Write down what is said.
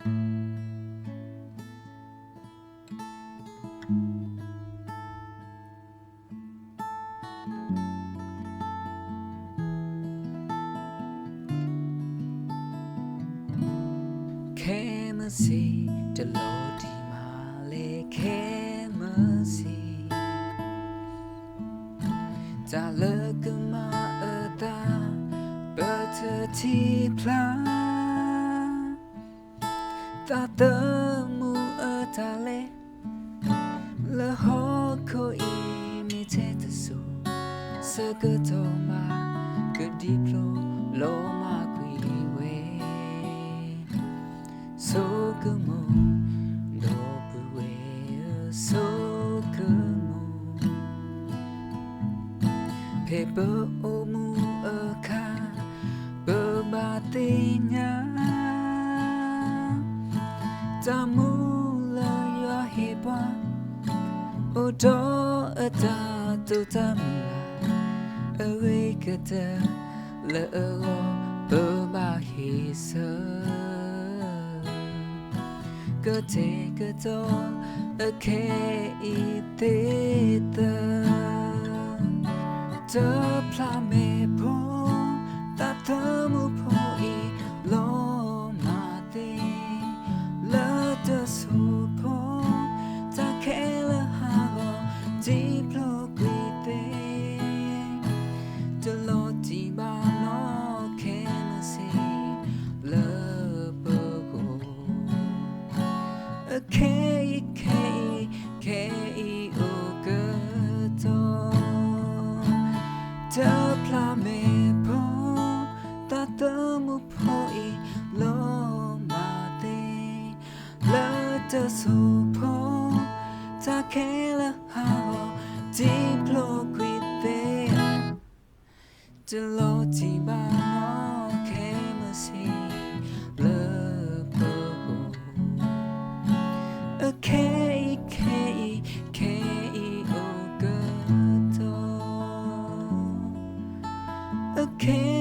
แค่มาสิจะโลดีมาเลยแค่มาสิจะเลิกกันมาตาเปิดเธอที่พลาตาเตอมูตาเลละหอโคอีมีเทตสูเสกโตมาก็ดีโปรโลมาคุยเวโซกโมโดบุเวโซกโมเพเปอร์โอมูคาเบอร์บาติญาจามูลายาเฮบาโอดอตาตุตามุลาเอเวกเตเลอโอเบอร์บาเฮเซก็เทก็โตเคอีเตเตเจอพลาเมโพตาเธอมุโพอีโลมาเตเลเตสุโพตาเคเลฮาโกจีโปรกุยเตจะโลจีบาโนเคมาซีเลเบโกเคโอเกโตเธอพลาเมโพตาเตมุโพอีโลมาเตเลเตสุโพตาเคละฮาโอจีโปรกุยเตจะโลจีบาโนเคมาซีเลเบโกเคโอเกโตเค